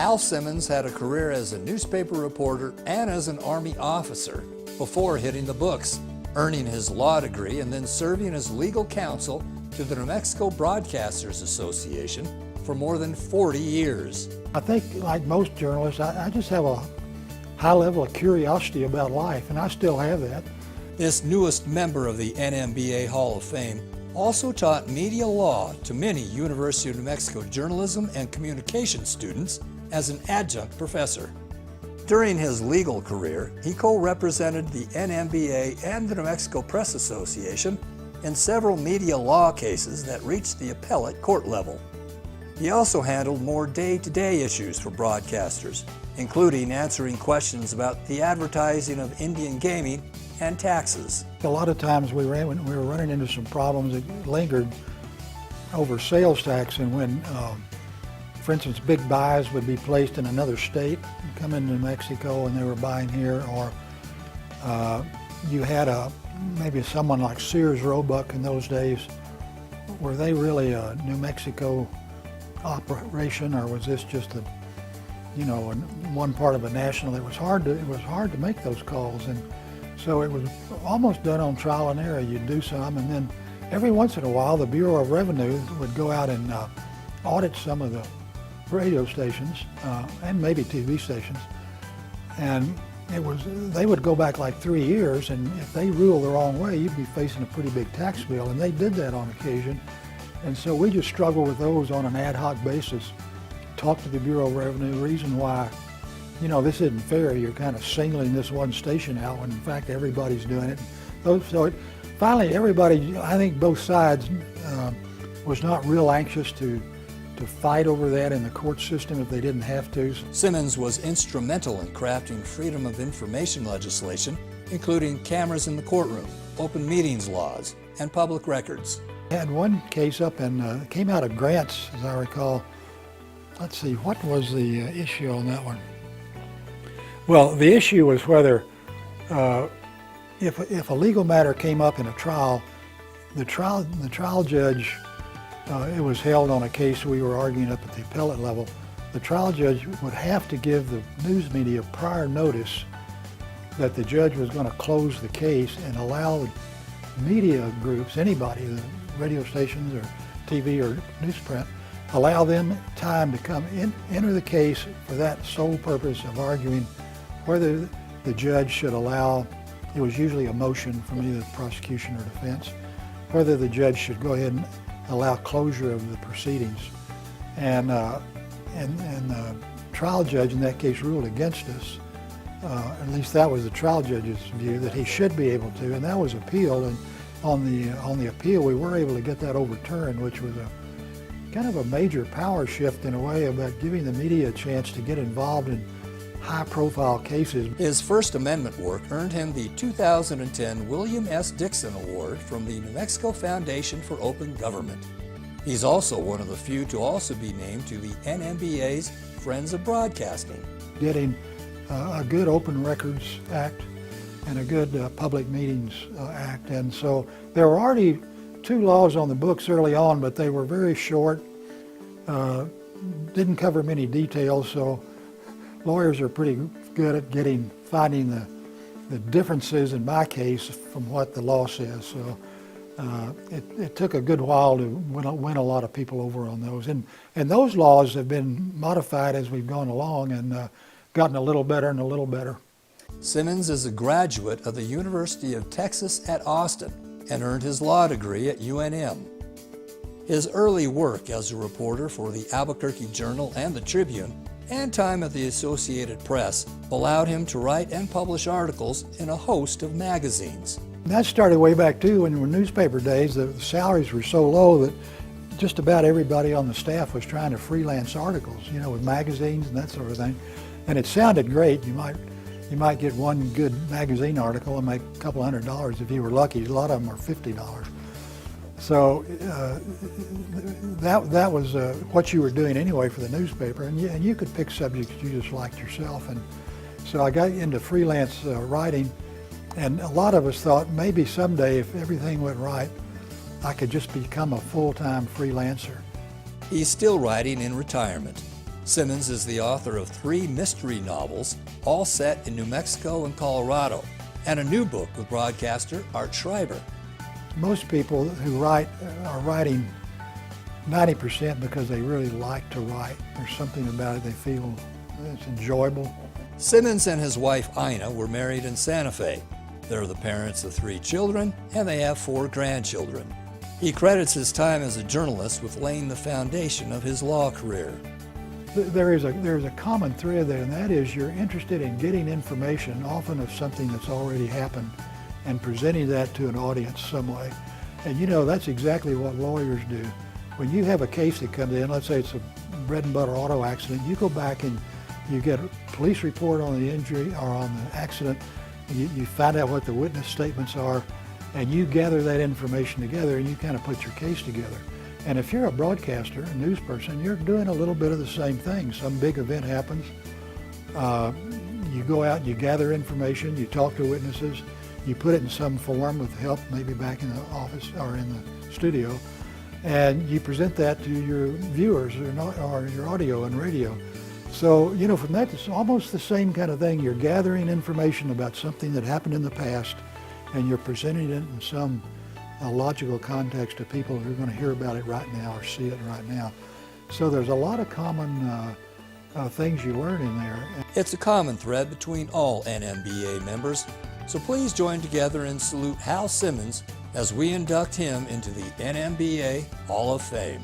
Hal Simmons had a career as a newspaper reporter and as an Army officer before hitting the books, earning his law degree and then serving as legal counsel to the New Mexico Broadcasters Association for more than 40 years. I think, like most journalists, I just have a high level of curiosity about life, and I still have that. This newest member of the NMBA Hall of Fame also taught media law to many University of New Mexico journalism and communication students as an adjunct professor. During his legal career, he co-represented the NMBA and the New Mexico Press Association in several media law cases that reached the appellate court level. He also handled more day-to-day issues for broadcasters, including answering questions about the advertising of Indian gaming and taxes. A lot of times we were running into some problems that lingered over sales tax, and when, for instance, big buys would be placed in another state, come into New Mexico and they were buying here, or you had maybe someone like Sears Roebuck in those days. Were they really a New Mexico operation, or was this just one part of a national? It was hard to make those calls, and so it was almost done on trial and error. You'd do some, and then every once in a while the Bureau of Revenue would go out and audit some of the radio stations and maybe TV stations, and they would go back like 3 years, and if they ruled the wrong way, you'd be facing a pretty big tax bill, and they did that on occasion. And so we just struggle with those on an ad hoc basis. Talk to the Bureau of Revenue, reason why, this isn't fair. You're kind of singling this one station out when in fact everybody's doing it. Finally, everybody, I think both sides, was not real anxious to fight over that in the court system if they didn't have to. Simmons was instrumental in crafting freedom of information legislation, including cameras in the courtroom, open meetings laws, and public records. I had one case up and came out of grants, as I recall. Let's see, what was the issue on that one? Well, the issue was whether if a legal matter came up in a trial, the trial judge, it was held on a case we were arguing up at the appellate level, the trial judge would have to give the news media prior notice that the judge was going to close the case and allow media groups, anybody, the radio stations or TV or newsprint, allow them time to come enter the case for that sole purpose of arguing whether the judge should allow, it was usually a motion from either prosecution or defense, whether the judge should go ahead and allow closure of the proceedings. And the trial judge in that case ruled against us. At least that was the trial judge's view, that he should be able to, and that was appealed. And on the appeal, we were able to get that overturned, which was a kind of a major power shift in a way about giving the media a chance to get involved in high-profile cases. His First Amendment work earned him the 2010 William S. Dixon Award from the New Mexico Foundation for Open Government. He's also one of the few to also be named to the NMBA's Friends of Broadcasting. Getting a good Open Records Act and a good Public Meetings Act. And so there were already 2 laws on the books early on, but they were very short, didn't cover many details, so lawyers are pretty good at finding the differences in my case from what the law says. So it took a good while to win a lot of people over on those. And those laws have been modified as we've gone along and gotten a little better and a little better. Simmons is a graduate of the University of Texas at Austin and earned his law degree at UNM. His early work as a reporter for the Albuquerque Journal and the Tribune and time at the Associated Press allowed him to write and publish articles in a host of magazines. That started way back too when we were newspaper days. The salaries were so low that just about everybody on the staff was trying to freelance articles, with magazines and that sort of thing. And it sounded great. You might get one good magazine article and make a couple $100 if you were lucky. A lot of them are $50. So that was what you were doing anyway for the newspaper, and you could pick subjects you just liked yourself. And so I got into freelance writing, and a lot of us thought maybe someday if everything went right, I could just become a full-time freelancer. He's still writing in retirement. Simmons is the author of 3 mystery novels, all set in New Mexico and Colorado, and a new book with broadcaster Art Schreiber. Most people who write are writing 90% because they really like to write. There's something about it they feel it's enjoyable. Simmons and his wife Ina were married in Santa Fe. They're the parents of 3 children, and they have 4 grandchildren. He credits his time as a journalist with laying the foundation of his law career. There's a common thread there, and that is you're interested in getting information, often of something that's already happened, and presenting that to an audience some way. And you know, that's exactly what lawyers do. When you have a case that comes in, let's say it's a bread and butter auto accident, you go back and you get a police report on the injury or on the accident, and you find out what the witness statements are, and you gather that information together and you kind of put your case together. And if you're a broadcaster, a news person, you're doing a little bit of the same thing. Some big event happens, you go out, you gather information, you talk to witnesses, you put it in some form with help, maybe back in the office or in the studio, and you present that to your viewers or your audio and radio. So, you know, from that, it's almost the same kind of thing. You're gathering information about something that happened in the past, and you're presenting it in some logical context to people who are going to hear about it right now or see it right now. So there's a lot of common things you learn in there. It's a common thread between all NMBA members, so please join together and salute Hal Simmons as we induct him into the NMBA Hall of Fame.